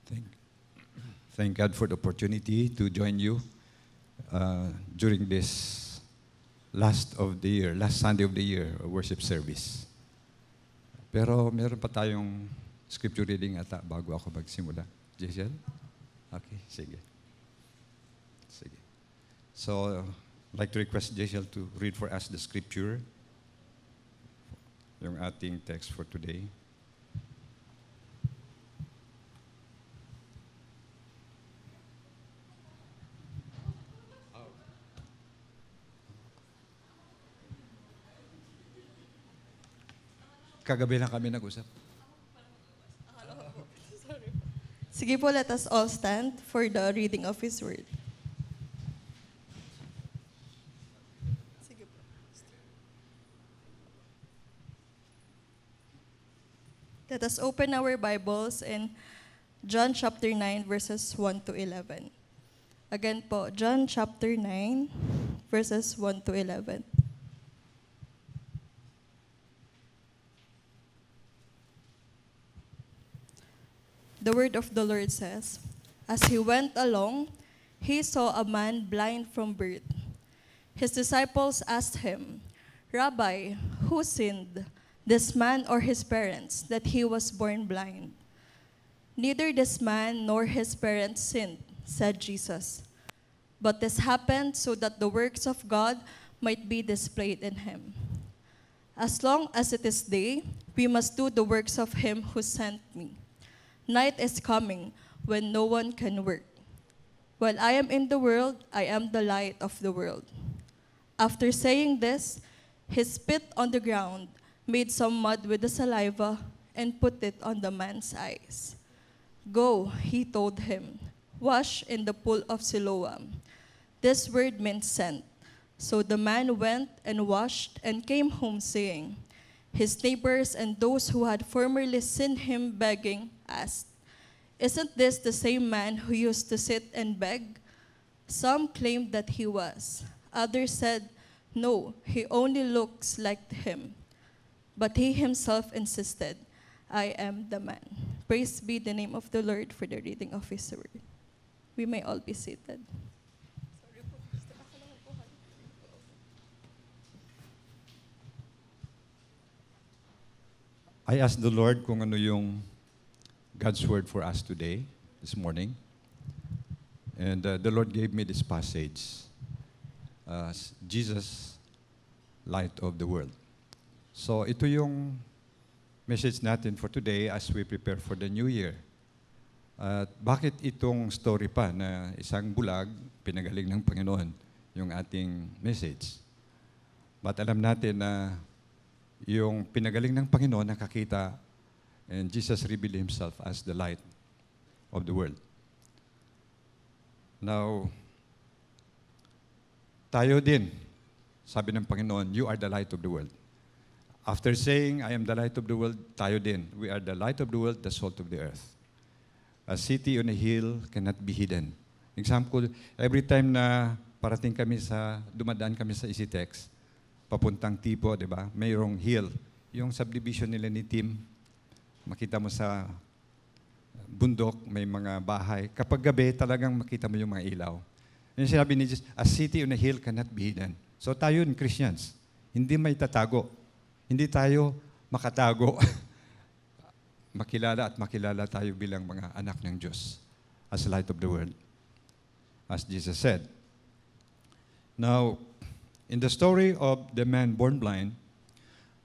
Thank, thank God for the opportunity to join you during this last Sunday of the year worship service. Pero meron pa tayong scripture reading ata bago ako magsimula. Giselle? Okay, sige. Sige. So, I'd like to request Giselle to read for us the scripture, yung ating text for today. Kagabi lang kami nag-usap. Sige po, let us all stand for the reading of His Word. Sige po. Let us open our Bibles in John chapter 9, verses 1 to 11. Again po, John chapter 9, verses 1 to 11. The word of the Lord says, "As he went along, he saw a man blind from birth. His disciples asked him, 'Rabbi, who sinned, this man or his parents, that he was born blind?' 'Neither this man nor his parents sinned,' said Jesus. 'But this happened so that the works of God might be displayed in him. As long as it is day, we must do the works of him who sent me. Night is coming when no one can work. While I am in the world, I am the light of the world.' After saying this, he spit on the ground, made some mud with the saliva, and put it on the man's eyes. 'Go,' he told him, 'wash in the pool of Siloam.' This word means sent. So the man went and washed and came home saying, his neighbors and those who had formerly seen him begging asked, 'Isn't this the same man who used to sit and beg?' Some claimed that he was. Others said, 'No, he only looks like him.' But he himself insisted, 'I am the man.' Praise be the name of the Lord for the reading of His word. We may all be seated. I asked the Lord kung ano yung God's word for us today, this morning. And the Lord gave me this passage, Jesus, light of the world. So ito yung message natin for today as we prepare for the new year. Bakit itong story pa na isang bulag, pinagaling ng Panginoon, yung ating message? But alam natin na yung pinagaling ng Panginoon nakakita, and Jesus revealed Himself as the light of the world. Now, tayo din, sabi ng Panginoon, you are the light of the world. After saying, I am the light of the world, tayo din, we are the light of the world, the salt of the earth. A city on a hill cannot be hidden. Example, every time na dumadaan kami sa EasyTex, papuntang Tipo, di ba? Mayroong hill. Yung subdivision nila ni Tim, makita mo sa bundok, may mga bahay. Kapag gabi, talagang makita mo yung mga ilaw. Yung sinabi ni Jesus, a city on a hill cannot be hidden. So tayo, Christians, hindi may tatago. Hindi tayo makatago. Makilala at makilala tayo bilang mga anak ng Diyos as light of the world. As Jesus said. Now, in the story of the man born blind,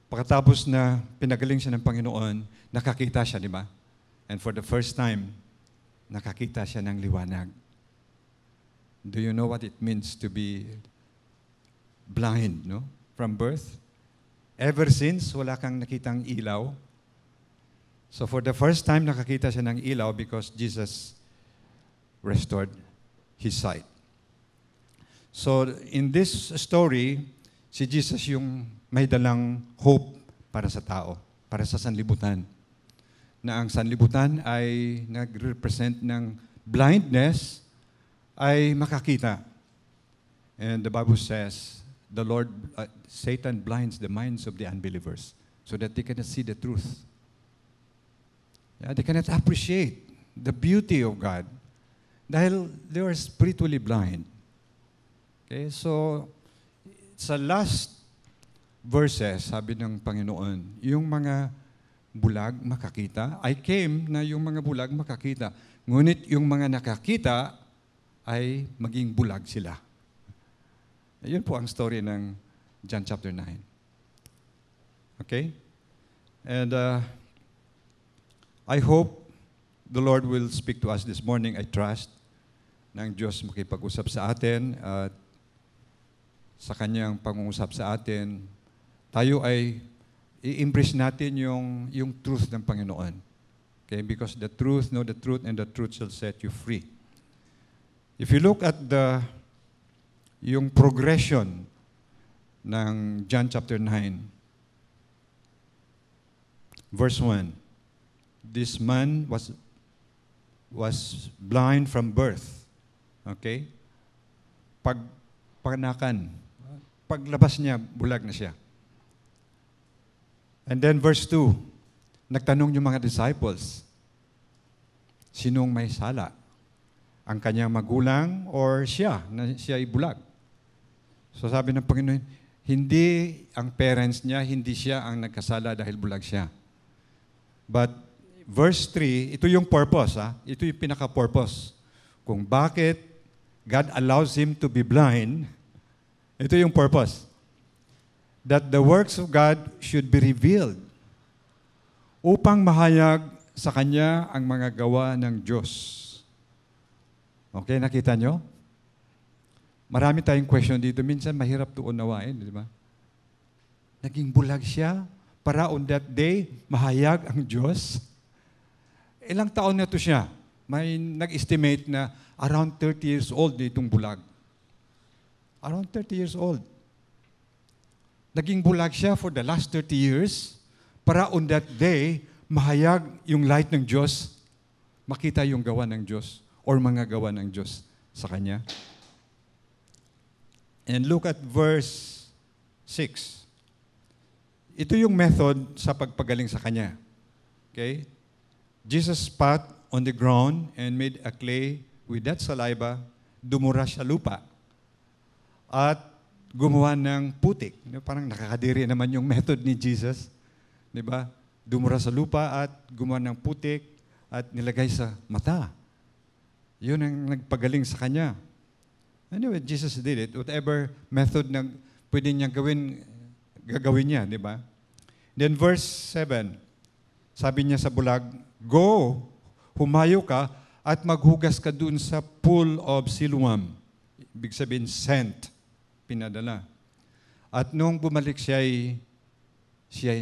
pagkatapos na pinagaling siya ng Panginoon, nakakita siya, di ba? And for the first time, nakakita siya ng liwanag. Do you know what it means to be blind, no? From birth? Ever since, wala kang nakitang ilaw. So for the first time, nakakita siya ng ilaw because Jesus restored his sight. So in this story, si Jesus yung may dalang hope para sa tao, para sa sanlibutan. Na ang sanlibutan ay nag-represent ng blindness ay makakita. And the Bible says, Satan blinds the minds of the unbelievers so that they cannot see the truth. Yeah, they cannot appreciate the beauty of God dahil they were spiritually blind. Okay, so sa last verses, sabi ng Panginoon, yung mga bulag makakita. I came na yung mga bulag makakita. Ngunit yung mga nakakita ay maging bulag sila. Yun po ang story ng John chapter 9. Okay? And I hope the Lord will speak to us this morning. I trust na ang Diyos makipag-usap sa atin at sa Kanyang pangungusap sa atin, tayo ay i-embrace natin yung truth ng Panginoon. Okay? Because the truth, know the truth, and the truth shall set you free. If you look at yung progression ng John chapter 9, verse 1, this man was blind from birth. Okay? Paglabas niya, bulag na siya. And then verse 2, nagtanong yung mga disciples, sinong may sala? Ang kanyang magulang or siya, na siya ay bulag? So sabi ng Panginoon, hindi ang parents niya, hindi siya ang nagkasala dahil bulag siya. But verse 3, ito yung purpose, ito yung pinaka-purpose. Kung bakit God allows him to be blind, ito yung purpose. That the works of God should be revealed upang mahayag sa kanya ang mga gawa ng Diyos. Okay, nakita nyo? Marami tayong question dito. Minsan mahirap to unawain, di ba? Naging bulag siya para on that day, mahayag ang Diyos. Ilang taon na to siya? May nag-estimate na around 30 years old itong bulag. Around 30 years old. Naging bulag siya for the last 30 years para on that day, mahayag yung light ng Diyos, makita yung gawa ng Diyos or mga gawa ng Diyos sa kanya. And look at verse 6. Ito yung method sa pagpagaling sa kanya. Okay? Jesus spat on the ground and made a clay with that saliva, dumura sa lupa. At gumawa ng putik. Parang nakakadiri naman yung method ni Jesus. Di ba? Dumura sa lupa at gumawa ng putik at nilagay sa mata. Yun ang nagpagaling sa kanya. Anyway, Jesus did it. Whatever method na pwede niya gagawin niya, di ba? Then verse 7, sabi niya sa bulag, go, humayo ka at maghugas ka dun sa pool of Siloam. Ibig sabihin, sent, pinadala. At nung bumalik siya ay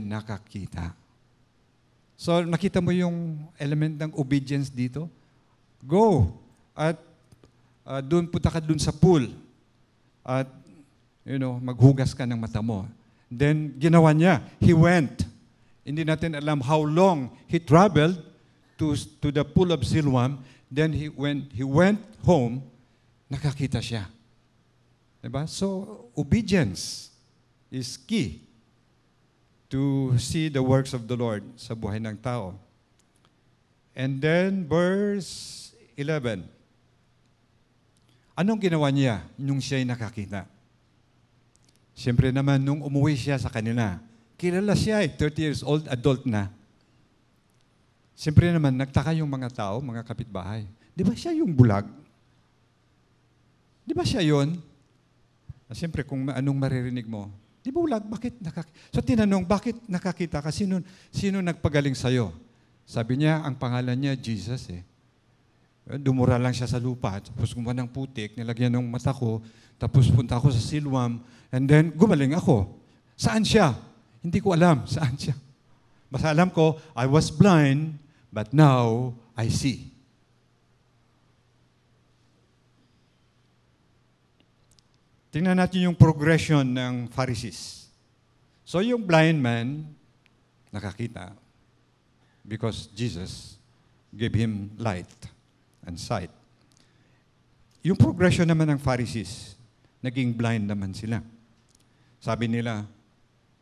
nakakita. So, nakita mo yung element ng obedience dito? Go! At doon punta ka doon sa pool. At, maghugas ka ng mata mo. Then, ginawa niya. He went. Hindi natin alam how long he traveled to the pool of Siloam. Then, when he went home, nakakita siya. Diba? So, obedience is key to see the works of the Lord sa buhay ng tao. And then, verse 11. Anong ginawa niya nung siya'y nakakita? Siyempre naman, nung umuwi siya sa kanila, kilala siya 30 years old, adult na. Siyempre naman, nagtaka yung mga tao, mga kapitbahay. Di ba siya yung bulag? Di ba siya yun? Siyempre, kung anong maririnig mo, di ba bulag? Bakit nakakita? So tinanong, bakit nakakita ka? Sino nagpagaling sa'yo? Sabi niya, ang pangalan niya, Jesus Dumura lang siya sa lupa, tapos gumawa ng putik, nilagyan ng mata ko, tapos punta ako sa Siloam, and then gumaling ako. Saan siya? Hindi ko alam saan siya. Basta alam ko, I was blind, but now I see. Tingnan natin yung progression ng Pharisees. So yung blind man, nakakita, because Jesus gave him light and sight. Yung progression naman ng Pharisees, naging blind naman sila. Sabi nila,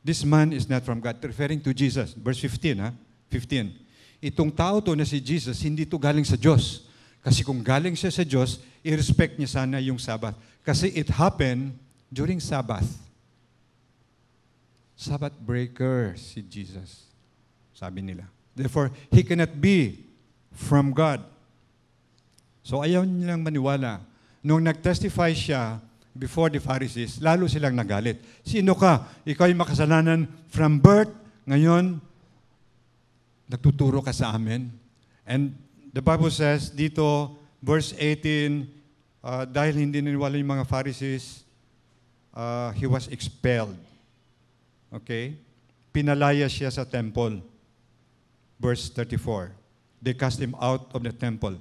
this man is not from God. Referring to Jesus. Verse 15, 15. itong tao to na si Jesus, hindi to galing sa Diyos. Kasi kung galing siya sa Diyos, i-respect niya sana yung Sabbath. Kasi it happened during Sabbath. Sabbath breaker si Jesus, sabi nila. Therefore, He cannot be from God. So ayaw nilang maniwala. Nung nag-testify siya before the Pharisees, lalo silang nagalit. Sino ka? Ikaw ay makasalanan from birth. Ngayon, nagtuturo ka sa amin. And the Bible says dito, verse 18, dahil hindi naniwala yung mga Pharisees, he was expelled. Okay? Pinalaya siya sa temple. Verse 34. They cast him out of the temple.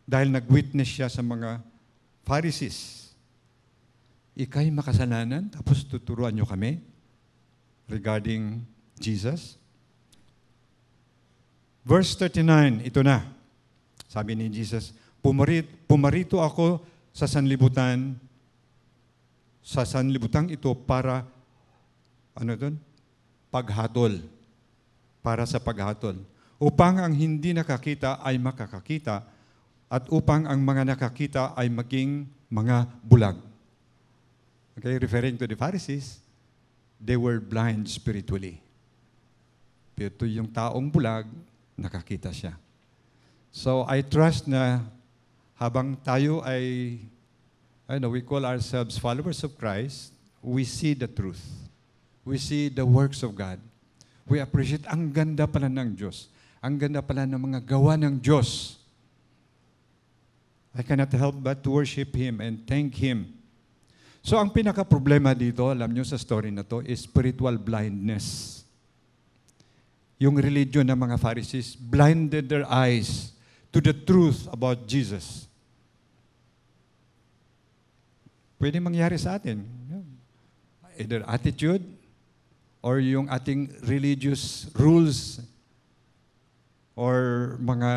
Dahil nag-witness siya sa mga Pharisees. Ika'y makasalanan, tapos tuturuan nyo kami regarding Jesus. Verse 39, ito na. Sabi ni Jesus, pumarito ako sa sanlibutan, sa sanlibutang ito para, paghatol. Para sa paghatol. Upang ang hindi nakakita ay makakakita, at upang ang mga nakakita ay maging mga bulag. Okay, referring to the Pharisees, they were blind spiritually. Pero yung taong bulag, nakakita siya. So I trust na habang tayo ay, we call ourselves followers of Christ, we see the truth. We see the works of God. We appreciate, ang ganda pala ng Diyos. Ang ganda pala ng mga gawa ng Diyos. I cannot help but to worship Him and thank Him. So ang pinaka-problema dito, alam nyo sa story na to, is spiritual blindness. Yung religion ng mga Pharisees blinded their eyes to the truth about Jesus. Pwede mangyari sa atin. Either attitude or yung ating religious rules or mga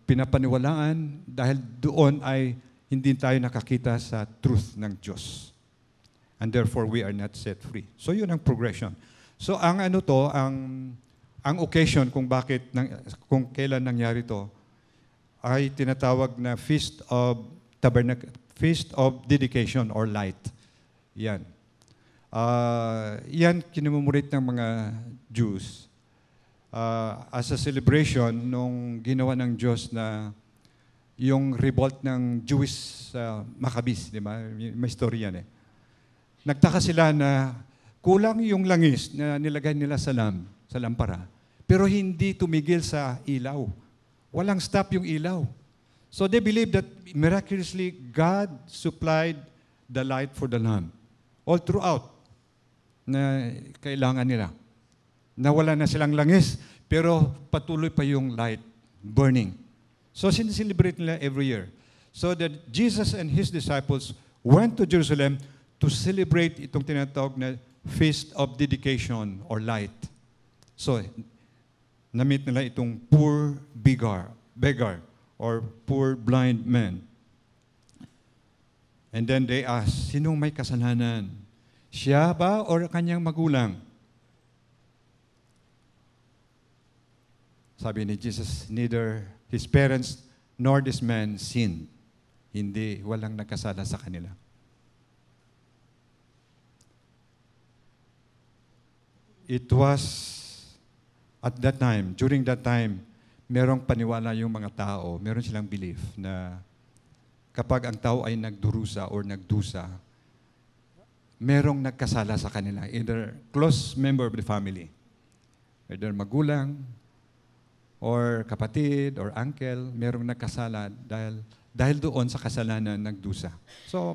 pinapaniwalaan dahil doon ay hindi tayo nakakita sa truth ng Diyos. And therefore, we are not set free. So, yun ang progression. So, ang occasion kung kung kailan nangyari to, ay tinatawag na Feast of Dedication or Light. Yan. Yan kinumemorate ng mga Jews as a celebration nung ginawa ng Diyos na yung revolt ng Jewish Maccabees, di ba? May story yan eh. Nagtaka sila na kulang yung langis na nilagay nila sa lampara, pero hindi tumigil sa ilaw. Walang stop yung ilaw. So they believe that miraculously God supplied the light for the lamp all throughout na kailangan nila. Nawala na silang langis, pero patuloy pa yung light burning. So, sineselebrate nila every year. So that Jesus and His disciples went to Jerusalem to celebrate itong tinatawag na Feast of Dedication or Light. So, na-meet nila itong poor beggar or poor blind man. And then they asked, sinong may kasalanan? Siya ba or kanyang magulang? Sabi ni Jesus, neither his parents nor this man sinned. Hindi, walang nagkasala sa kanila. It was at that time, during that time, merong paniwala yung mga tao, meron silang belief na kapag ang tao ay nagdurusa or nagdusa, merong nagkasala sa kanila, either close member of the family, either magulang, or kapatid, or uncle, merong nagkasala dahil doon sa kasalanan nagdusa. So,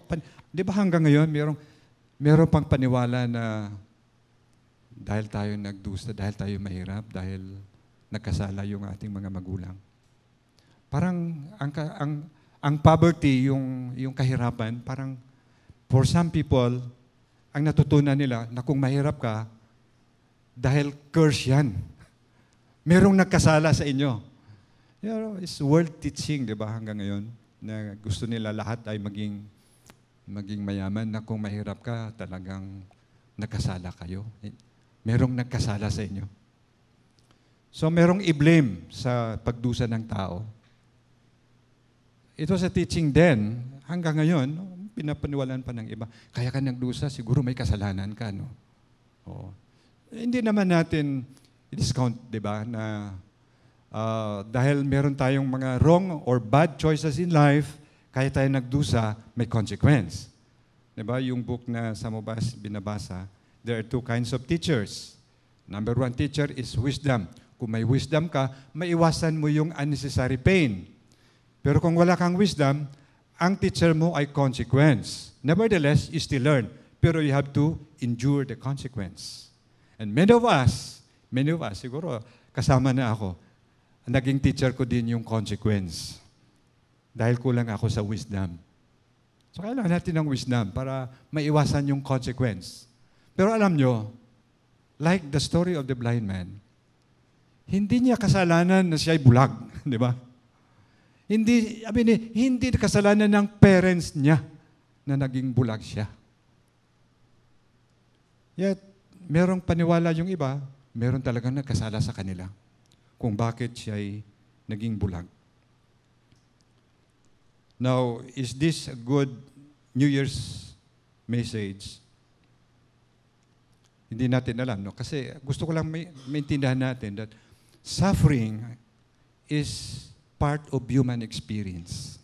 di ba hanggang ngayon, meron pang paniwala na dahil tayo nagdusa, dahil tayo mahirap, dahil nagkasala yung ating mga magulang. Parang ang poverty, yung kahirapan, parang for some people, ang natutunan nila na kung mahirap ka, dahil curse yan. Merong nagkasala sa inyo. You know, it's world teaching, di ba, hanggang ngayon, na gusto nila lahat ay maging mayaman, na kung mahirap ka, talagang nagkasala kayo. Merong nagkasala sa inyo. So merong i-blame sa pagdusa ng tao. It was a teaching then, hanggang ngayon, pinapaniwalaan pa ng iba. Kaya ka nagdusa, siguro may kasalanan ka, no? Oo. Hindi naman natin i-discount, di ba, na dahil meron tayong mga wrong or bad choices in life, kaya tayo nagdusa, may consequence. Di ba, yung book na sa mabas, binabasa, there are two kinds of teachers. Number one teacher is wisdom. Kung may wisdom ka, maiwasan mo yung unnecessary pain. Pero kung wala kang wisdom, ang teacher mo ay consequence. Nevertheless, you still learn. Pero you have to endure the consequence. And many of us, siguro kasama na ako, naging teacher ko din yung consequence. Dahil kulang ako sa wisdom. So kailangan natin ng wisdom para maiwasan yung consequence. Pero alam nyo, like the story of the blind man, hindi niya kasalanan na siya'y bulag, di ba? Hindi kasalanan ng parents niya na naging bulag siya. Yet, merong paniwala yung iba, meron talagang nagkasala sa kanila kung bakit siya'y naging bulag. Now, is this a good New Year's message? Hindi natin alam, no? Kasi gusto ko lang maintindihan natin that suffering is part of human experience.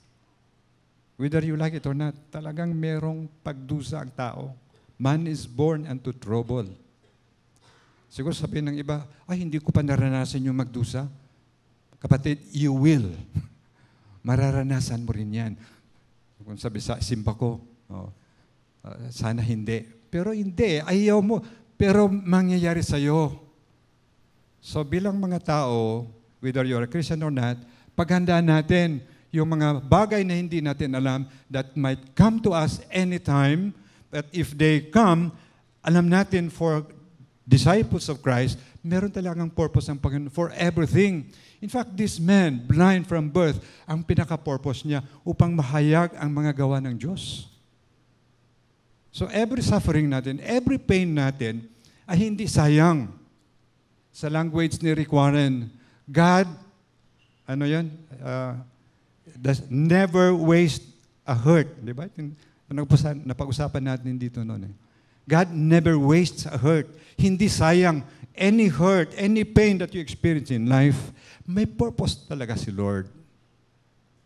Whether you like it or not, talagang merong pagdusa ang tao. Man is born unto trouble. Siguro sabihin ng iba, ay hindi ko pa naranasan yung magdusa. Kapatid, you will. Mararanasan mo rin yan. Kung sabi sa simba ko, sana hindi. Pero hindi, ayaw mo. Pero mangyayari sa'yo. So bilang mga tao, whether you're a Christian or not, paghandaan natin yung mga bagay na hindi natin alam that might come to us anytime, but if they come, alam natin for disciples of Christ, meron talagang purpose ang Panginoon for everything. In fact, this man, blind from birth, ang pinaka-purpose niya upang mahayag ang mga gawa ng Diyos. So every suffering natin, every pain natin, ay hindi sayang. Sa language ni Rick Warren, God, does never waste a hurt. Di ba? Napag-usapan natin dito noon. God never wastes a hurt. Hindi sayang any hurt, any pain that you experience in life. May purpose talaga si Lord.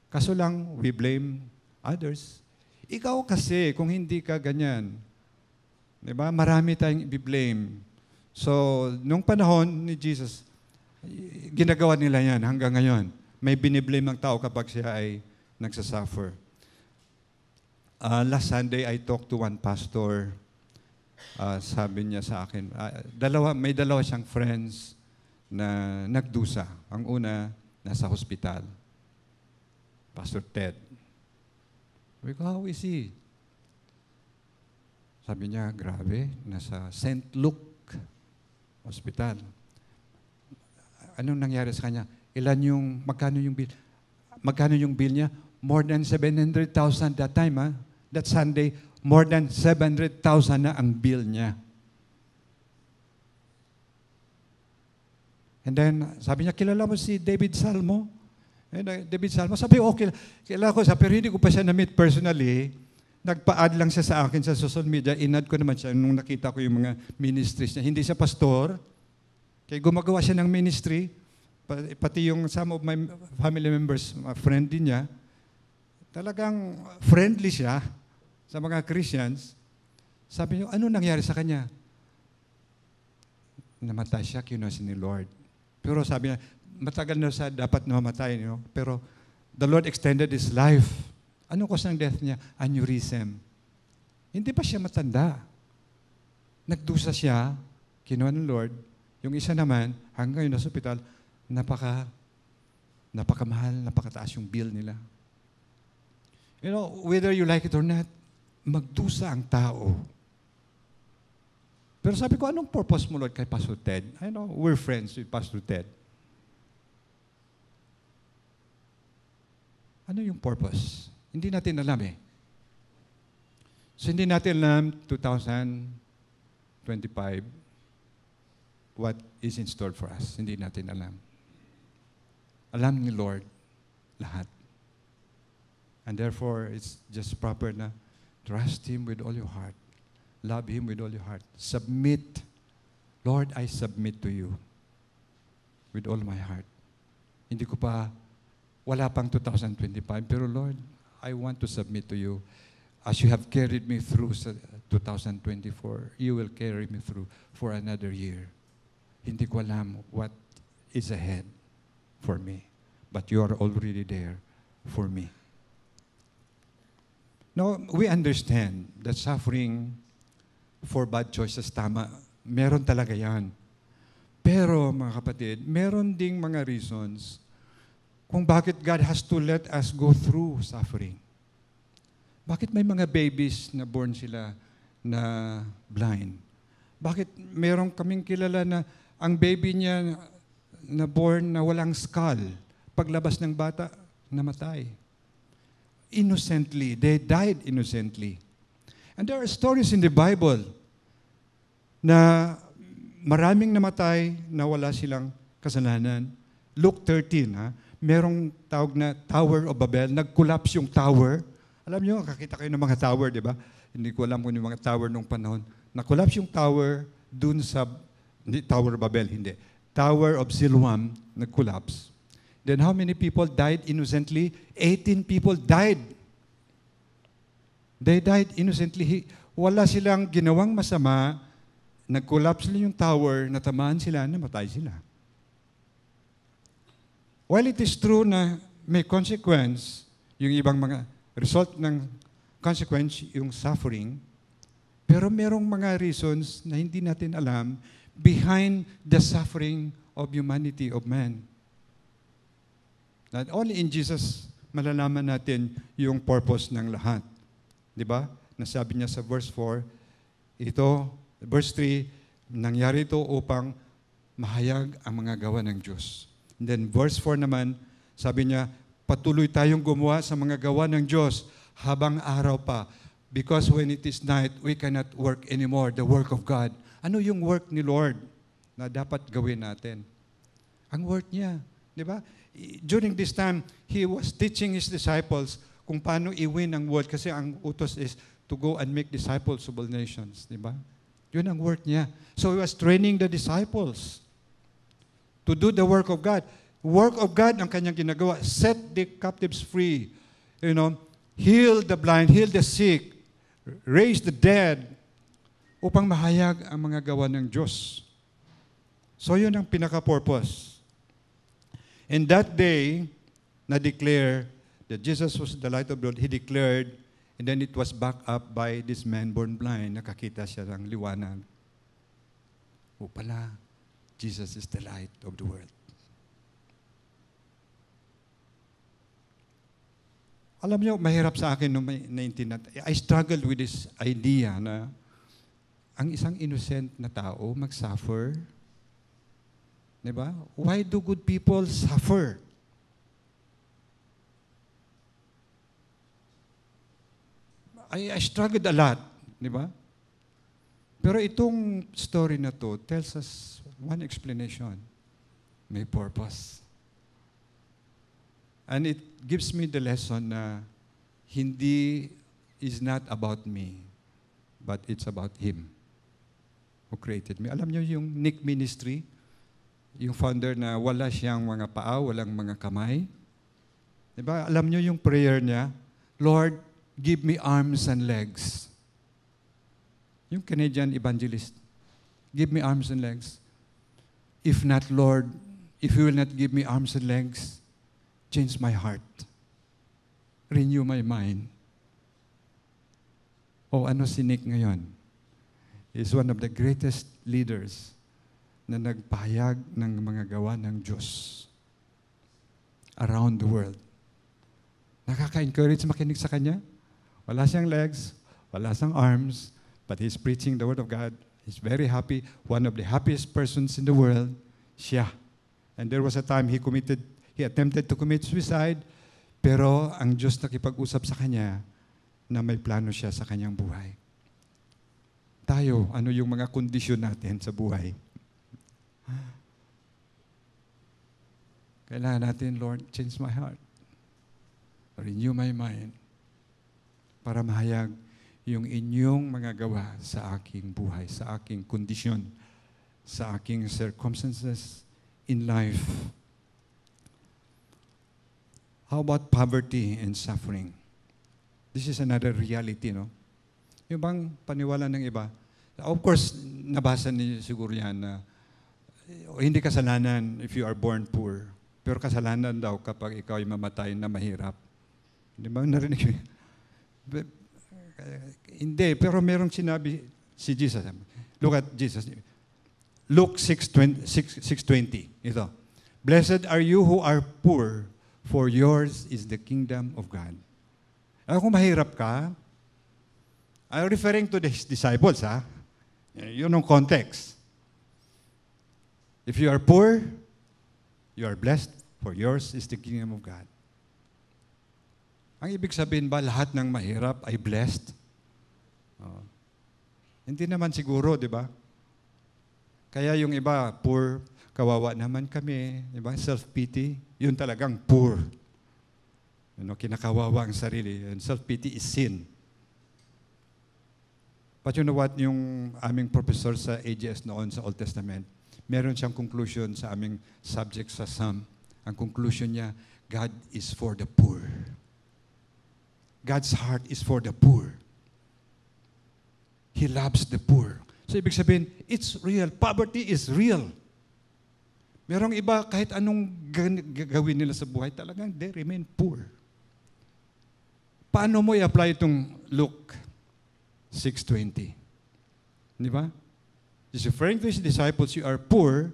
Kaso lang, we blame others. Ikaw kasi, kung hindi ka ganyan, di ba? Marami tayong i-blame. So, nung panahon ni Jesus, ginagawa nila yan hanggang ngayon. May biniblame ng tao kapag siya ay nagsasuffer. Last Sunday, I talked to one pastor. Sabi niya sa akin, may dalawa siyang friends na nagdusa. Ang una, nasa hospital. Pastor Ted. Sabi ko, how is he? Sabi niya, grabe, nasa St. Luke Hospital. Anong nangyari sa kanya? Magkano yung bill? Magkano yung bill niya? More than 700,000 that time, ha? That Sunday, more than 700,000 na ang bill niya. And then, sabi niya, kilala mo si David Salmo? David Salmo, sabi, okay, kilala ko siya, pero hindi ko pa siya na-meet personally. Nagpa-add lang siya sa akin sa social media. In-add ko naman siya nung nakita ko yung mga ministries niya. Hindi siya pastor. Kaya gumagawa siya ng ministry. Pati yung some of my family members, friend din niya. Talagang friendly siya sa mga Christians. Sabi niyo, ano nangyari sa kanya? Namatay siya, kinuha ni Lord. Pero sabi niya, matagal na siya dapat namatay. Pero the Lord extended his life. Ano cause ng death niya? Aneurysm. Hindi pa siya matanda. Nagdusa siya, kinuha ng Lord. Yung isa naman, hanggang yun sa ospital, napakamahal, napakataas yung bill nila. Whether you like it or not, magdusa ang tao. Pero sabi ko, anong purpose mo, Lord, kay Pastor Ted? I know, we're friends with Pastor Ted. Ano yung purpose? Hindi natin alam eh. So hindi natin alam 2025. what is in store for us. Hindi natin alam. Alam ni Lord lahat. And therefore, it's just proper na trust Him with all your heart. Love Him with all your heart. Submit. Lord, I submit to you with all my heart. Hindi ko pa, wala pang 2025, pero Lord, I want to submit to you. As you have carried me through 2024, you will carry me through for another year. Hindi ko alam what is ahead for me, but you are already there for me. Now, we understand that suffering for bad choices, tama, meron talaga yan. Pero, mga kapatid, meron ding mga reasons kung bakit God has to let us go through suffering. Bakit may mga babies na born sila na blind? Bakit meron kaming kilala na ang baby niya na born na walang skull, paglabas ng bata, namatay? Innocently. They died innocently. And there are stories in the Bible na maraming namatay na wala silang kasalanan. Luke 13, merong tawag na Tower of Babel. Nag-collapse yung tower. Alam nyo, kakita kayo ng mga tower, di ba? Hindi ko alam kung yung mga tower nung panahon. Nag-collapse yung tower dun sa, hindi, Tower of Babel, hindi. Tower of Siloam, nag-collapse. Then how many people died innocently? 18 people died. They died innocently. Wala silang ginawang masama. Nag-collapse lang yung tower, natamaan sila, namatay sila. While it is true na may consequence, yung ibang mga result ng consequence, yung suffering, pero merong mga reasons na hindi natin alam behind the suffering of humanity, of man. Not only in Jesus, malalaman natin yung purpose ng lahat. Di ba? Nasabi niya sa verse 4, verse 3, nangyari ito upang mahayag ang mga gawa ng Diyos. And then verse 4 naman, sabi niya, patuloy tayong gumawa sa mga gawa ng Diyos habang araw pa. Because when it is night, we cannot work anymore, the work of God. Ano yung work ni Lord na dapat gawin natin? Ang work niya. Di ba? During this time, He was teaching His disciples kung paano i-win ang world kasi ang utos is to go and make disciples of all nations. Di ba? Yun ang work niya. So He was training the disciples to do the work of God. Work of God ang kanyang ginagawa. Set the captives free. Heal the blind, heal the sick, raise the dead, upang mahayag ang mga gawa ng Diyos. So yun ang pinaka-purpose. And that day, na-declare that Jesus was the light of the world, He declared, and then it was backed up by this man born blind. Nakakita siya ng liwanag. O pala, Jesus is the light of the world. Alam niyo, mahirap sa akin nung naintindihan. I struggled with this idea na ang isang innocent na tao mag-suffer. Diba? Why do good people suffer? I struggled a lot. Diba? Pero itong story na to tells us one explanation. May purpose. And it gives me the lesson na hindi is not about me, but it's about Him who created me. Alam niyo yung Nick Ministry, yung founder na wala siyang mga paa, walang mga kamay. Diba? Alam niyo yung prayer niya, Lord, give me arms and legs. Yung Canadian evangelist, give me arms and legs. If not, Lord, if you will not give me arms and legs, change my heart. Renew my mind. Ano si Nick ngayon? He's one of the greatest leaders na nagpahayag ng mga gawa ng Diyos around the world. Nakaka-encourage makinig sa Kanya. Wala siyang legs, wala siyang arms, but he's preaching the Word of God. He's very happy. One of the happiest persons in the world, siya. And there was a time he attempted to commit suicide, pero ang Diyos nakipag-usap sa kanya na may plano siya sa kanyang buhay. Tayo, ano yung mga kondisyon natin sa buhay? Kailangan natin, Lord, change my heart. Renew my mind para mahayag yung inyong mga gawa sa aking buhay, sa aking kondisyon, sa aking circumstances in life. How about poverty and suffering? This is another reality, no? Yung bang paniwala ng iba? Of course, nabasa niyo siguro yan na hindi kasalanan if you are born poor. Pero kasalanan daw kapag ikaw ay mamatay na mahirap. Hindi ba narinig yun? Hindi, pero merong sinabi si Jesus. Look at Jesus. Luke 6:20. Ito. Blessed are you who are poor, for yours is the kingdom of God. Kung mahirap ka, I'm referring to the disciples, ha? Yun ang context. If you are poor, you are blessed, for yours is the kingdom of God. Ang ibig sabihin ba, lahat ng mahirap ay blessed? Hindi naman siguro, di ba? Kaya yung iba, poor, kawawa naman kami, di ba? Self-pity, yun talagang poor. Kinakawawa ang sarili. And self-pity is sin. But you know what, yung aming professor sa AGS noon sa Old Testament, meron siyang conclusion sa aming subject sa Psalm. Ang conclusion niya, God is for the poor. God's heart is for the poor. He loves the poor. So ibig sabihin, it's real. Poverty is real. Merong iba, kahit anong gawin nila sa buhay, talagang they remain poor. Paano mo i-apply itong Luke 6:20? Di ba? He's referring to his disciples, you are poor,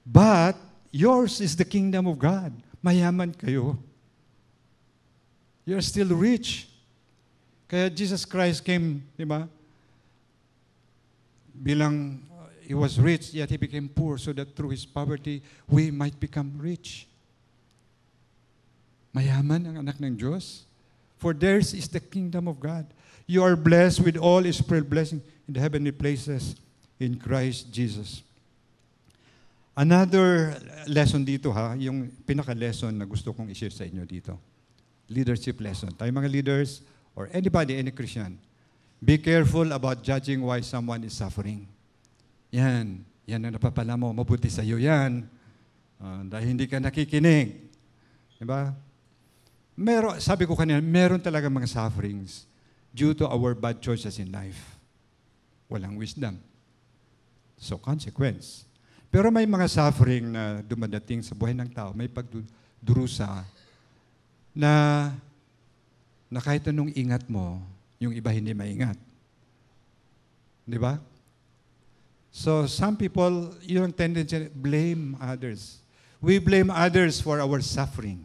but yours is the kingdom of God. Mayaman kayo. You're still rich. Kaya Jesus Christ came, di ba? Bilang he was rich, yet he became poor so that through his poverty, we might become rich. Mayaman ang anak ng Diyos. For theirs is the kingdom of God. You are blessed with all spiritual blessing in the heavenly places in Christ Jesus. Another lesson dito, yung pinaka-lesson na gusto kong i-share sa inyo dito. Leadership lesson. Tayo mga leaders or anybody, any Christian, be careful about judging why someone is suffering. Yan ang napapala mo. Mabuti sa iyo yan. Dahil hindi ka nakikinig. Diba? Sabi ko kanina, meron talaga mga sufferings due to our bad choices in life. Walang wisdom. So, consequence. Pero may mga suffering na dumadating sa buhay ng tao, may pagdurusa na kahit anong ingat mo, yung iba hindi maingat. Di ba? So, some people, yung tendency, blame others. We blame others for our suffering.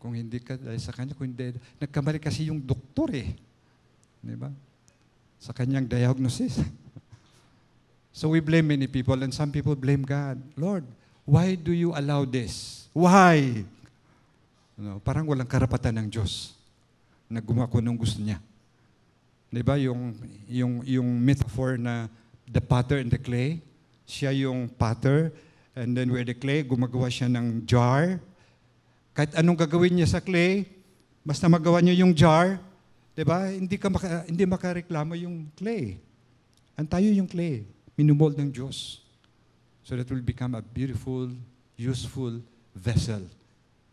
Kung hindi ka dahil sa kanya, kung hindi, nagkamali kasi yung doktor eh. Di ba? Sa kanyang diagnosis. So we blame many people and some people blame God. Lord, why do you allow this? Why? Parang walang karapatan ng Diyos na gumawa ko nung gusto niya. Di ba? Yung metaphor na the potter and the clay, siya yung potter, and then where the clay, gumagawa siya ng jar. Kahit anong gagawin niya sa clay, basta magawa niya yung jar, di ba? Hindi makareklamo yung clay. And tayo yung clay. Minumold ng Diyos so that will become a beautiful, useful vessel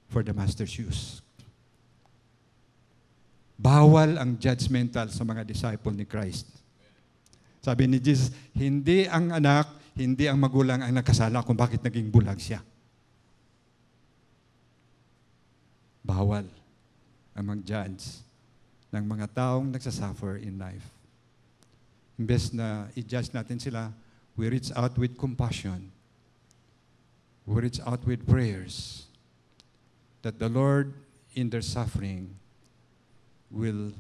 for the Master's use. Bawal ang judgmental sa mga disciple ni Christ. Sabi ni Jesus, hindi ang anak, hindi ang magulang ang nagkasala kung bakit naging bulag siya. Bawal ang mag-judge ng mga taong nagsasuffer in life. Imbes na i-judge natin sila, we reach out with compassion. We reach out with prayers that the Lord, in their suffering, will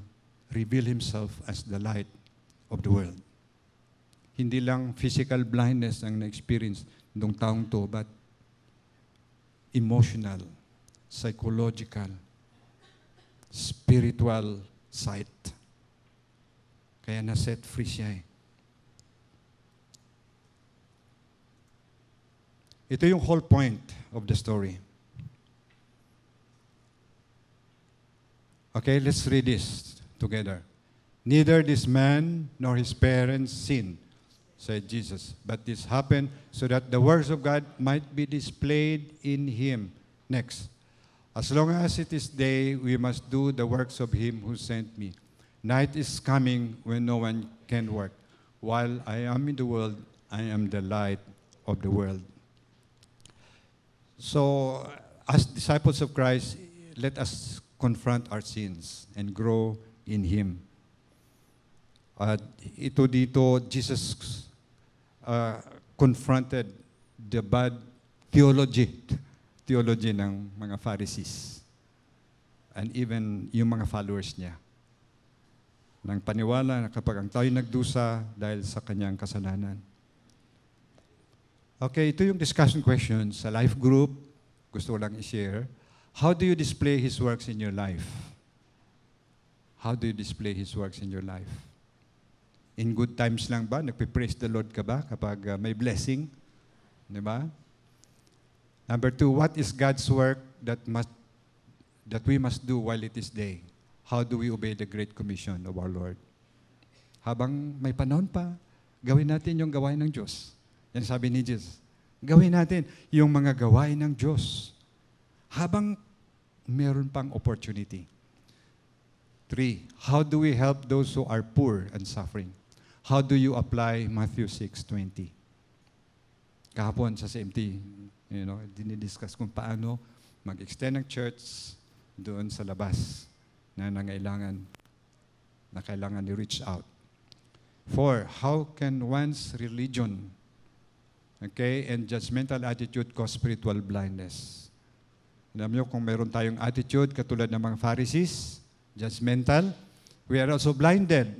reveal Himself as the light of the world. Hindi lang physical blindness ang na-experience ng taong to, but emotional, psychological, spiritual sight. Kaya na-set free siya eh. Ito yung whole point of the story. Okay, let's read this together. Neither this man nor his parents sinned, said Jesus, but this happened so that the works of God might be displayed in him. Next. As long as it is day, we must do the works of him who sent me. Night is coming when no one can work. While I am in the world, I am the light of the world. So, as disciples of Christ, let us confront our sins and grow in Him. At ito dito, Jesus confronted the bad theology ng mga Pharisees and even yung mga followers niya. Nang paniwala na kapag ang tayo nagdusa dahil sa kanyang kasalanan. Okay, ito yung discussion question sa life group. Gusto ko lang i-share. How do you display His works in your life? How do you display His works in your life? In good times lang ba? Nagpe-praise the Lord ka ba kapag may blessing? Di ba? Number 2, what is God's work that we must do while it is day? How do we obey the Great Commission of our Lord? Habang may panahon pa, gawin natin yung gawain ng Diyos. Yan sabi ni Jesus. Gawin natin yung mga gawain ng Diyos. Habang meron pang opportunity. 3, how do we help those who are poor and suffering? How do you apply Matthew 6:20? Kahapon sa CMT, dinidiscuss kung paano mag-extend ng church doon sa labas na kailangan i-reach out. 4, how can one's religion and judgmental attitude cause spiritual blindness? Alam nyo, kung meron tayong attitude katulad ng mga Pharisees, judgmental, we are also blinded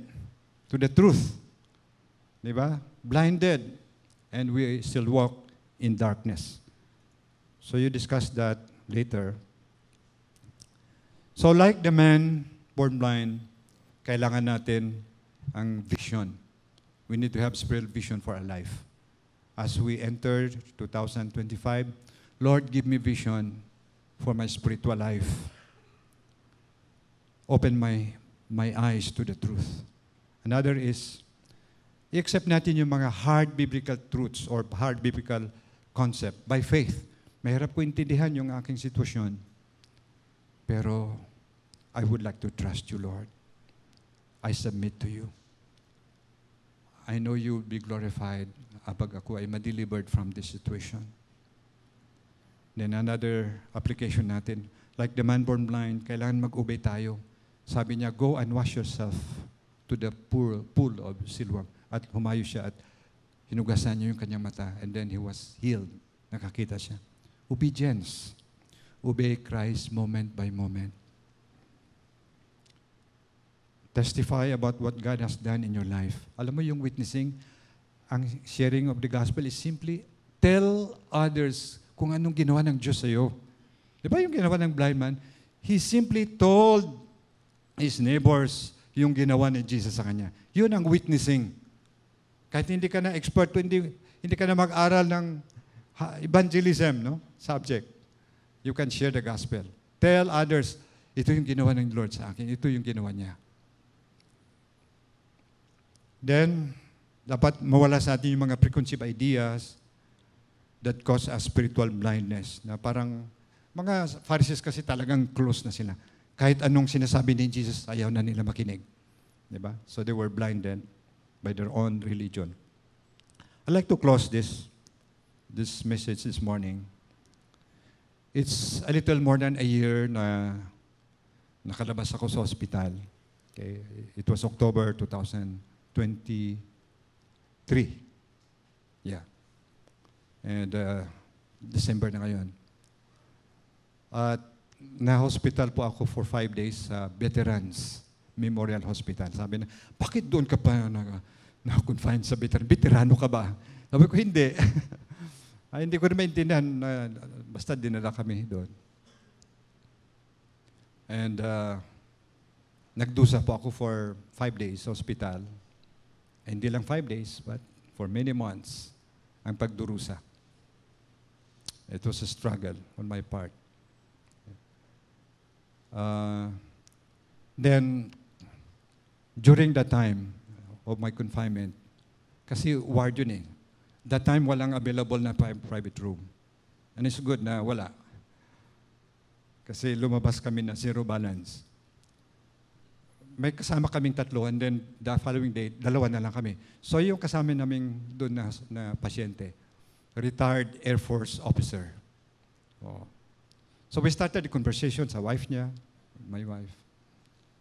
to the truth. Di ba? Blinded. And we still walk in darkness. So you discuss that later. So like the man born blind, kailangan natin ang vision. We need to have spiritual vision for our life. As we enter 2025, Lord, give me vision for my spiritual life. Open my eyes to the truth. Another is, i-accept natin yung mga hard biblical truths or hard biblical concept by faith. Mahirap ko intindihan yung aking sitwasyon. Pero, I would like to trust you, Lord. I submit to you. I know you will be glorified kapag ako ay ma-delivered from this situation. Then another application natin, like the man born blind, kailangan mag-obey tayo. Sabi niya, go and wash yourself to the pool of Siloam. At humayo siya at hinugasan niya yung kanyang mata. And then he was healed. Nakakita siya. Obedience. Obey Christ moment by moment. Testify about what God has done in your life. Alam mo yung witnessing, ang sharing of the gospel is simply tell others kung anong ginawa ng Diyos sa'yo. Di ba yung ginawa ng blind man? He simply told his neighbors yung ginawa ni Jesus sa kanya. Yun ang witnessing. Kahit hindi ka na expert, hindi ka na mag-aral ng evangelism, subject. You can share the gospel. Tell others, ito yung ginawa ng Lord sa akin. Ito yung ginawa niya. Then, dapat mawala sa atin yung mga preconceived ideas that cause us spiritual blindness. Na parang, mga Pharisees kasi talagang close na sila. Kahit anong sinasabi ni Jesus, ayaw na nila makinig. Diba? So they were blinded by their own religion. I'd like to close this message this morning. It's a little more than a year na nakalabas ako sa hospital. Okay. It was October 2023. Yeah. And December na ngayon. At na-hospital po ako for 5 days sa Veterans Memorial Hospital. Sabi na, bakit doon ka pa na-confine sa veteran? Veterano ka ba? Sabi ko, hindi. Hindi ko rin maintindihan. Basta dinala kami doon. And nagdusa po ako for 5 days sa hospital. Hindi lang 5 days, but for many months ang pagdurusa. It was a struggle on my part. Then, during the time of my confinement, kasi ward yun eh. That time, walang available na private room. And it's good na wala. Kasi lumabas kami na zero balance. May kasama kaming tatlo and then the following day, dalawa na lang kami. So yung kasama naming doon na pasyente, retired Air Force officer. Oh. So we started the conversation sa wife niya, my wife.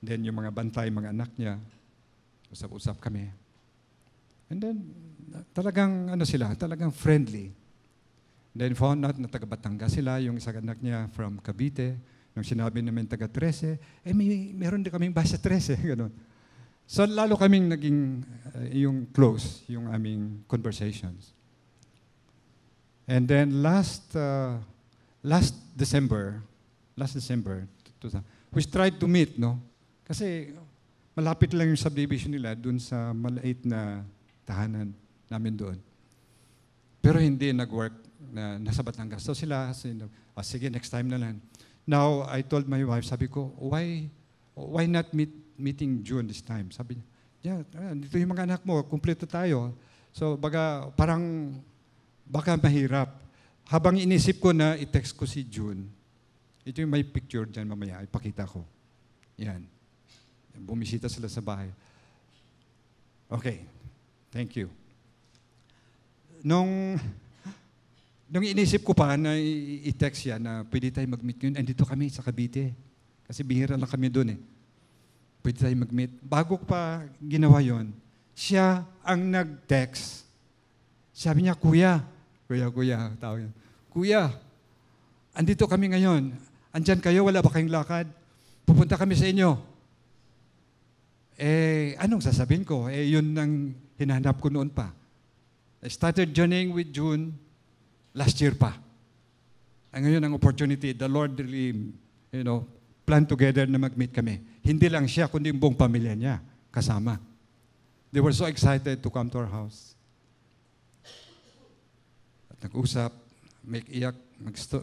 Then yung mga bantay, mga anak niya, usap-usap kami. And then, talagang talagang friendly. Then found out na taga Batangas sila, yung isang anak niya from Cavite. Nung sinabi namin taga 13, meron din kaming basa 13, gano'n. So lalo kaming naging yung close, yung aming conversations. And then last December, we tried to meet, no? Kasi malapit lang yung subdivision nila dun sa maliit na tahanan namin doon. Pero hindi nag-work na nasa Batangas. So sila, sige, next time na lang. Now, I told my wife, sabi ko, why not meeting June this time? Sabi niya, dito yung mga anak mo, kumpleto tayo. So baka mahirap. Habang inisip ko na i-text ko si June, ito yung may picture dyan mamaya, ipakita ko. Yan. Bumisita sila sa bahay. Okay. Thank you. Nung inisip ko pa na i-text siya na pwede tayo mag-meet yun, andito kami sa Cavite. Kasi bihira lang kami doon eh. Pwede tayo mag-meet. Bago ko pa ginawa yon, siya ang nag-text. Sabi niya, Kuya, tawag niya. Kuya, andito kami ngayon. Andyan kayo, wala ba kayong lakad? Pupunta kami sa inyo. Anong sasabihin ko? Yun ang hinahanap ko noon pa. I started journeying with June last year pa. Ngayon ang opportunity, the Lord really, planned together na mag-meet kami. Hindi lang siya, kundi yung buong pamilya niya kasama. They were so excited to come to our house. At nag-usap, mag-iyak,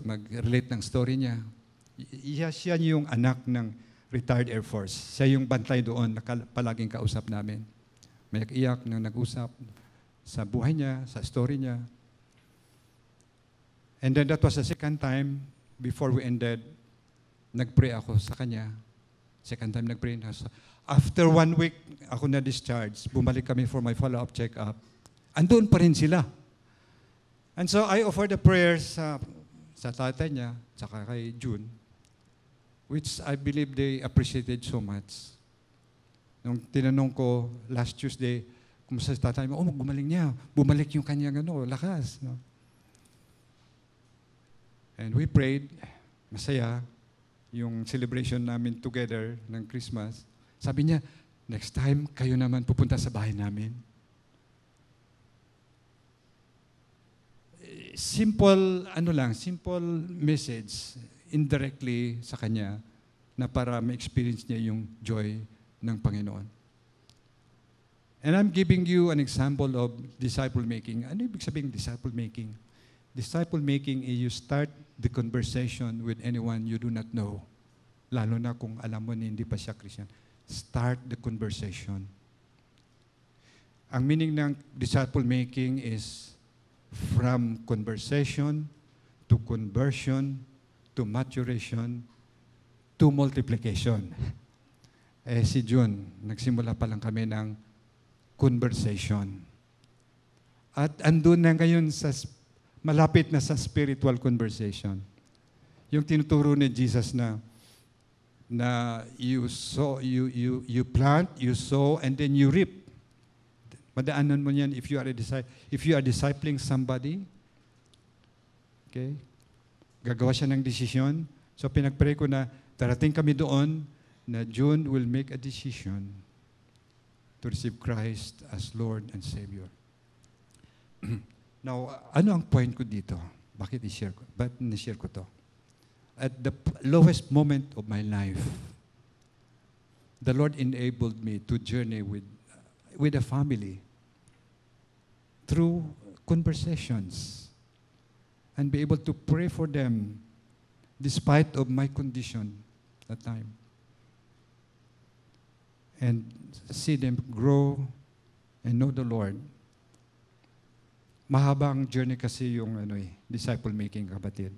mag-relate ng story niya. Siya yung anak ng retired Air Force. Siya yung bantay doon na palaging kausap namin. May iyak nang nag-usap sa buhay niya, sa story niya. And then that was the second time, before we ended, nag-pray ako sa kanya. Second time nag-pray na. After 1 week, ako na-discharge. Bumalik kami for my follow-up check-up. Andun pa rin sila. And so I offered the prayers sa tatay niya, saka kay June, which I believe they appreciated so much. Nung tinanong ko last Tuesday, kumusta sa tatay mo? Gumaling niya. Bumalik yung kanyang lakas. No? And we prayed. Masaya yung celebration namin together ng Christmas. Sabi niya, next time, kayo naman pupunta sa bahay namin. Simple message, indirectly sa kanya, na para ma-experience niya yung joy ng Panginoon. And I'm giving you an example of disciple-making. Ano ibig sabihin disciple-making? Disciple-making is you start the conversation with anyone you do not know. Lalo na kung alam mo na hindi pa siya Christian. Start the conversation. Ang meaning ng disciple-making is from conversation to conversion to maturation to multiplication. Si June, nagsimula pa lang kami ng conversation. At andun na ngayon malapit na sa spiritual conversation. Yung tinuturo ni Jesus na you plant, you sow, and then you reap. Madaanan mo yan if you are discipling somebody. Okay? Gagawa siya ng desisyon. So pinag-pray ko na darating kami doon na June will make a decision to receive Christ as Lord and Savior. Now, ano ang point ko dito? Bakit i-share ko? Ba't na-share ko to? At the lowest moment of my life, the Lord enabled me to journey with a family through conversations. and be able to pray for them despite of my condition that time. And see them grow and know the Lord. Mahaba ang journey kasi yung disciple making, kapatid.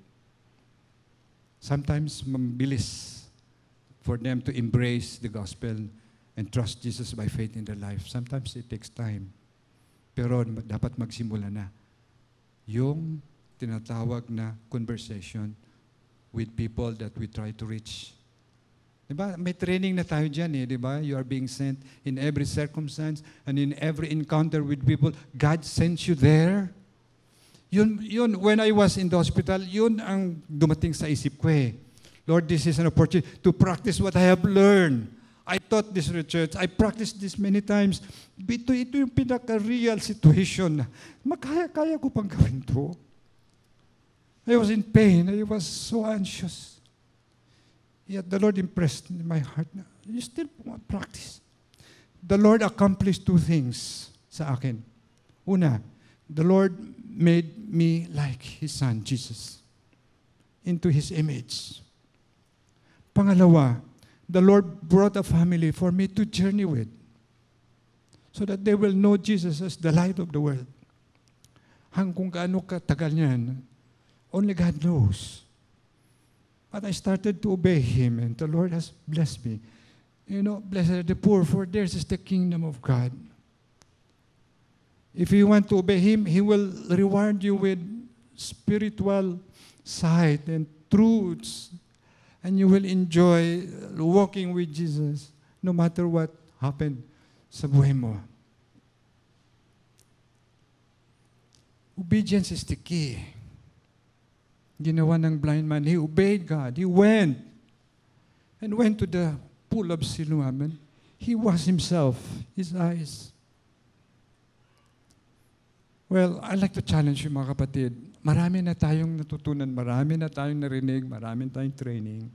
Sometimes mabilis for them to embrace the gospel and trust Jesus by faith in their life. Sometimes it takes time. Pero dapat magsimula na yung tinatawag na conversation with people that we try to reach. Diba? May training na tayo dyan diba? You are being sent in every circumstance and in every encounter with people. God sends you there. Yun, when I was in the hospital, yun ang dumating sa isip ko Lord, this is an opportunity to practice what I have learned. I taught this research. I practiced this many times. Ito yung pinaka-real situation. Kaya ko pang gawin to. I was in pain. I was so anxious. Yet the Lord impressed in my heart na, you still want practice. The Lord accomplished two things sa akin. Una, the Lord made me like His Son, Jesus, into His image. Pangalawa, the Lord brought a family for me to journey with so that they will know Jesus as the light of the world. Kung gaano katagal niyan, only God knows. But I started to obey Him, and the Lord has blessed me. Blessed are the poor, for theirs is the kingdom of God. If you want to obey Him, He will reward you with spiritual sight and truths, and you will enjoy walking with Jesus no matter what happened sa buhay mo. Obedience is the key. Ginawa ng blind man, he obeyed God. He went to the pool of Siloam. He washed himself, his eyes. Well, I'd like to challenge you, mga kapatid. Marami na tayong natutunan, marami na tayong narinig, marami na tayong training,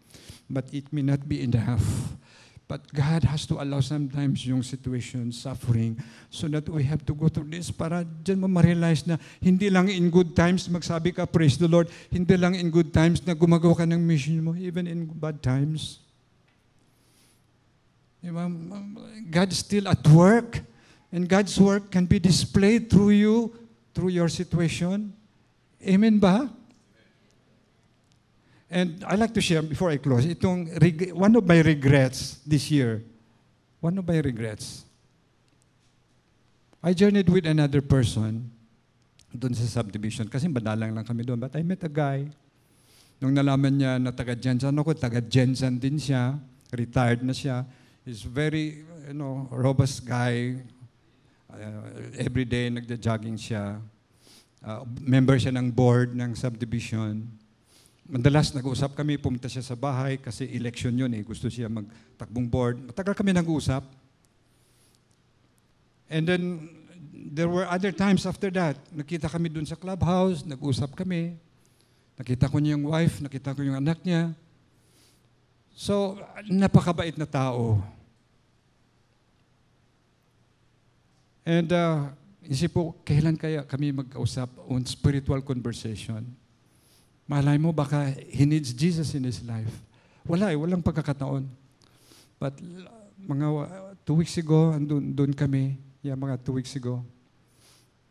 but it may not be enough. But God has to allow sometimes yung situation, suffering, so that we have to go through this para dyan mo ma-realize na hindi lang in good times magsabi ka, praise the Lord, hindi lang in good times na gumagawa ka ng mission mo, even in bad times. God's still at work, and God's work can be displayed through you, through your situation. Amen ba? And I'd like to share, before I close, one of my regrets this year. One of my regrets. I journeyed with another person doon sa subdivision. Kasi madalang lang kami doon. But I met a guy. Nung nalaman niya na taga-Jensen ako, taga-Jensen din siya. Retired na siya. He's very, robust guy. Every day nagja-jogging siya. Member siya ng board ng subdivision. Madalas nag-uusap kami, pumunta siya sa bahay kasi election yun gusto siya magtakbong board. Matagal kami nag-uusap. And then, there were other times after that. Nakita kami dun sa clubhouse, nag-usap kami. Nakita ko niya yung wife, nakita ko yung anak niya. So, napakabait na tao. And isip po, kailan kaya kami mag-usap on spiritual conversation? Malay mo, baka he needs Jesus in his life. Walang pagkakataon. But mga 2 weeks ago, andun kami, mga 2 weeks ago,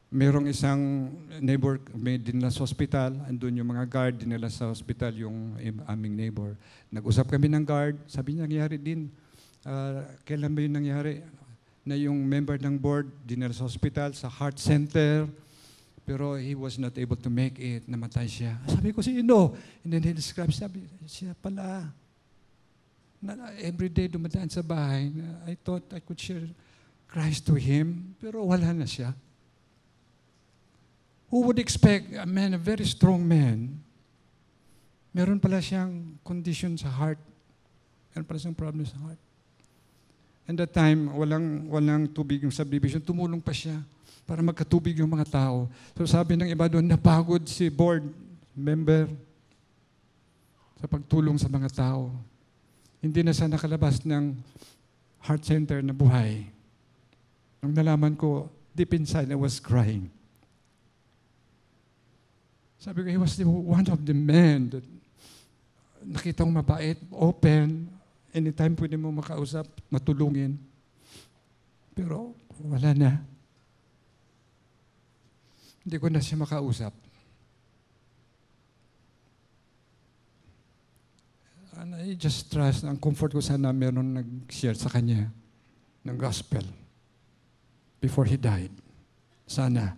merong isang neighbor, may dinala sa hospital, andun yung mga guard, dinala sa hospital yung aming neighbor. Nag-usap kami ng guard, sabi niya, nangyari din. Kailan ba yun nangyari? Na yung member ng board, dinala sa hospital, sa heart center, pero he was not able to make it, namatay siya. Sabi ko, sino? And then he described, sabi, siya pala. Every day dumadaan sa bahay, I thought I could share Christ to him, pero wala na siya. Who would expect a man, a very strong man, meron pala siyang condition sa heart, meron pala siyang problem sa heart. And that time, walang tubig yung subdivision, tumulong pa siya para magkatubig yung mga tao. So sabi ng iba doon, napagod si board member sa pagtulong sa mga tao. Hindi na siya nakalabas ng heart center na buhay. Nung nalaman ko, deep inside, I was crying. Sabi ko, he was one of the men that nakita kong mabait, open, anytime pwede mo makausap, matulungin. Pero wala na. Hindi ko na siya makausap. And I just trust, ang comfort ko sana meron nag-share sa kanya ng gospel before he died. Sana.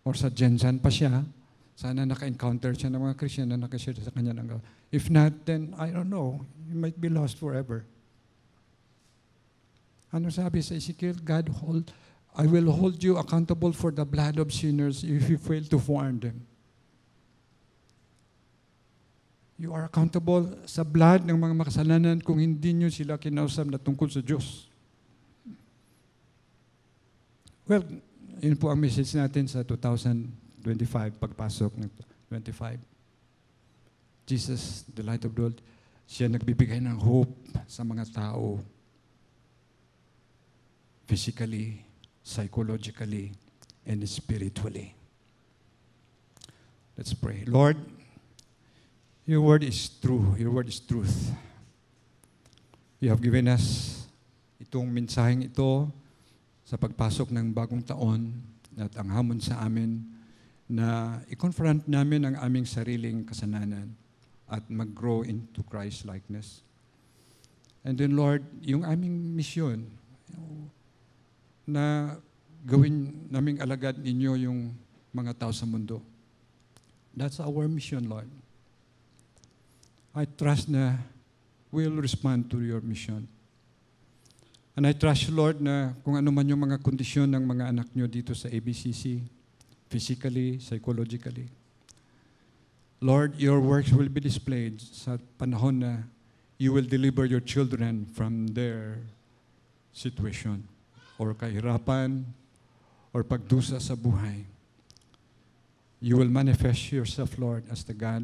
Or sa Jensan pa siya, sana naka-encounter siya ng mga Christian na naka-share sa kanya ng gospel. If not, then I don't know. He might be lost forever. Ano sabi sa Ezekiel? I will hold you accountable for the blood of sinners if you fail to warn them. You are accountable sa blood ng mga makasalanan kung hindi nyo sila kinausap na tungkol sa Diyos. Well, yun po ang message natin sa 2025, pagpasok ng 25. Jesus, the light of the world, siya nagbibigay ng hope sa mga tao. Physically, psychologically, and spiritually. Let's pray. Lord, your word is true. Your word is truth. You have given us itong mensaheng ito sa pagpasok ng bagong taon at ang hamon sa amin na i-confront namin ang aming sariling kasalanan at mag-grow into Christ-likeness. And then, Lord, yung aming misyon na gawin naming alagad ninyo yung mga tao sa mundo. That's our mission, Lord. I trust na we'll respond to your mission. And I trust, Lord, na kung ano man yung mga kondisyon ng mga anak nyo dito sa ABCC, physically, psychologically, Lord, your works will be displayed sa panahon na you will deliver your children from their situation or kahirapan or pagdusa sa buhay. You will manifest yourself, Lord, as the God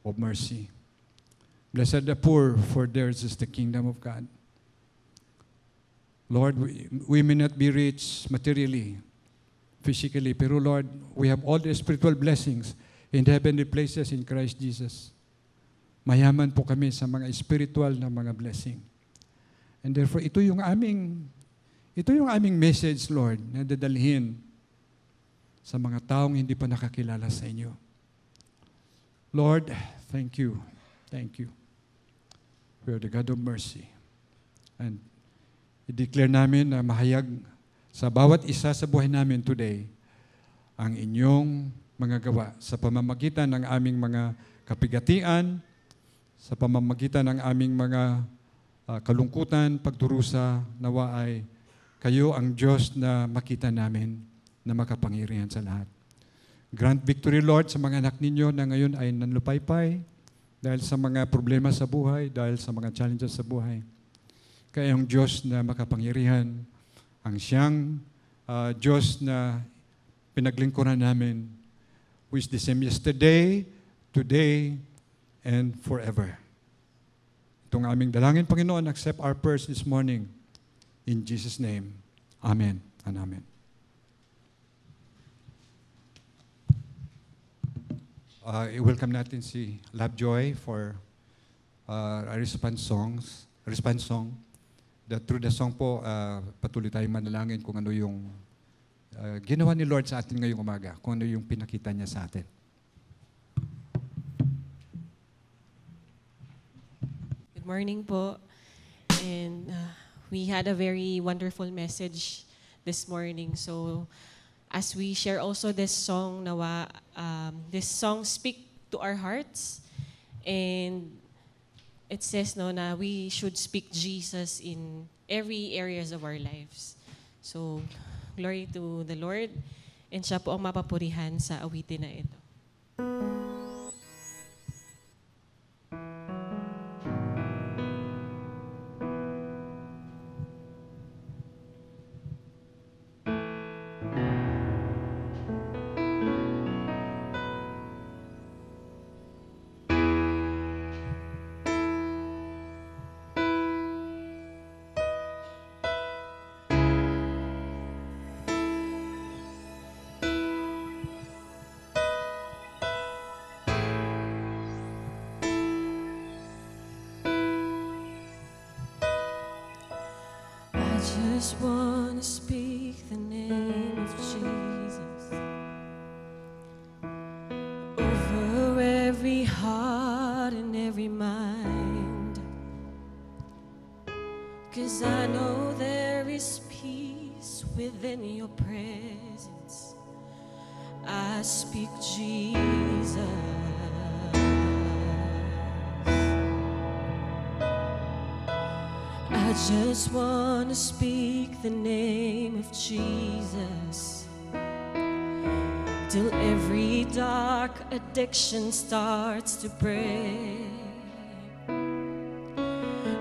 of mercy. Blessed the poor, for theirs is the kingdom of God. Lord, we may not be rich materially, physically, pero Lord, we have all the spiritual blessings in the heavenly places in Christ Jesus. Mayaman po kami sa mga spiritual na mga blessing. And therefore, ito yung aming message, Lord, na dadalhin sa mga taong hindi pa nakakilala sa inyo. Lord, thank you. Thank you. We are the God of mercy. And i-declare namin na mahayag sa bawat isa sa buhay namin today ang inyong mga gawa sa pamamagitan ng aming mga kapigatian, sa pamamagitan ng aming mga kalungkutan, pagdurusa, nawa ay kayo ang Diyos na makita namin na makapangyarihan sa lahat. Grant victory, Lord, sa mga anak ninyo na ngayon ay nanlupaypay dahil sa mga problema sa buhay, dahil sa mga challenges sa buhay. Kaya ang Diyos na makapangyarihan, ang siyang Diyos na pinaglingkuran namin, who is the same yesterday, today, and forever. Itong aming dalangin, Panginoon, accept our prayers this morning. In Jesus' name, Amen and Amen. I-welcome natin si Lovejoy for a response song. That through the song po, patuloy tayong manalangin kung ano yung ginawa ni Lord sa atin ngayong umaga, kung ano yung pinakita niya sa atin. Good morning po. And we had a very wonderful message this morning. So as we share also this song, nawa, this song speak to our hearts. And it says no, na we should speak Jesus in every areas of our lives. So glory to the Lord. And siya po ang mapapurihan sa awitin na ito. just want to speak the name of Jesus over every heart and every mind, 'cause I know there is peace within your presence. I speak Jesus. I just want to speak the name of Jesus till every dark addiction starts to break,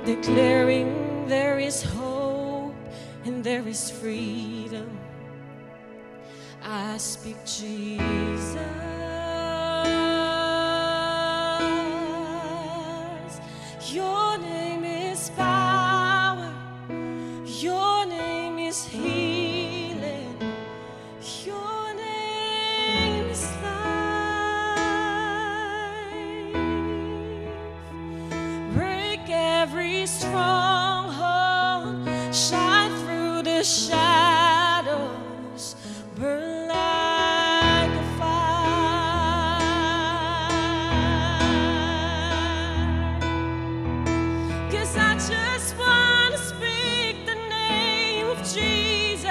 declaring there is hope and there is freedom. I speak Jesus. Your name is power. Your name is healing. Your name is life. Break every stronghold. Shine through the shadows. Burn like a fire. 'Cause I just want to speak the name of Jesus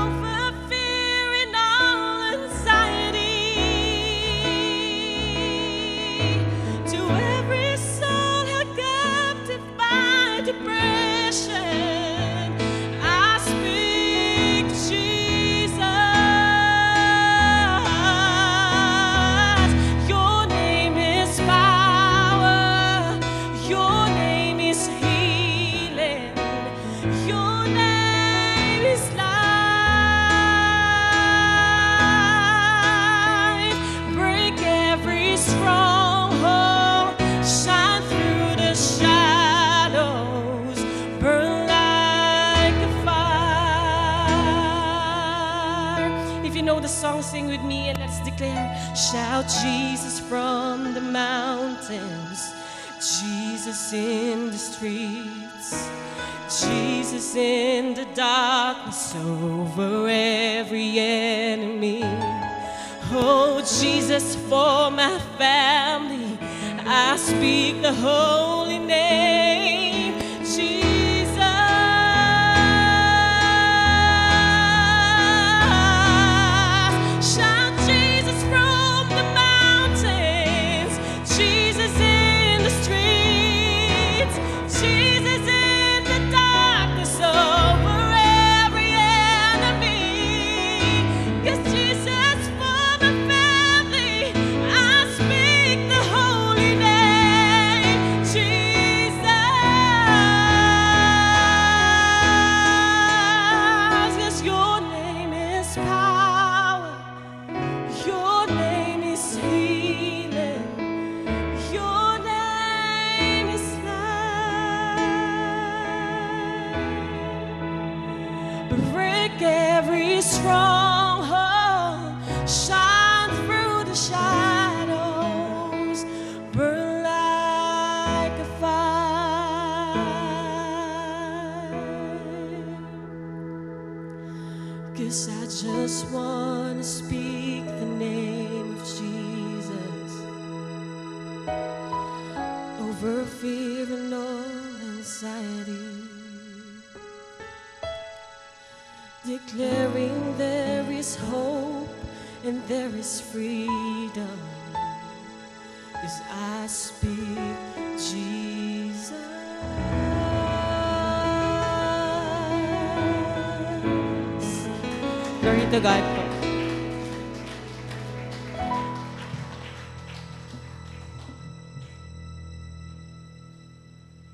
over fear and all anxiety, to every soul held captive by depression. I speak Jesus. Your name is power. Your name is healing. Your name is life. Break every stronghold. Shine through the shadows. Burn like a fire. If you know the song, sing with me and let's declare. Shout Jesus from the mountains, Jesus in the streets, Jesus in the darkness over every enemy. Oh, Jesus for my family, I speak the holy name, Jesus. Shout Jesus from the mountains, Jesus in the streets, Jesus in the darkness over every enemy. 'Cause Jesus for my family, I speak the holy name, Jesus. 'Cause your name is power. Your name is healing. Your name is life. Break every stronghold. Shine through the shadows. Burn like a fire. 'Cause I just want to speak the name of Jesus over fear and all anxiety, declaring there is hope and there is freedom. 'Cause I speak Jesus. Glory to God po.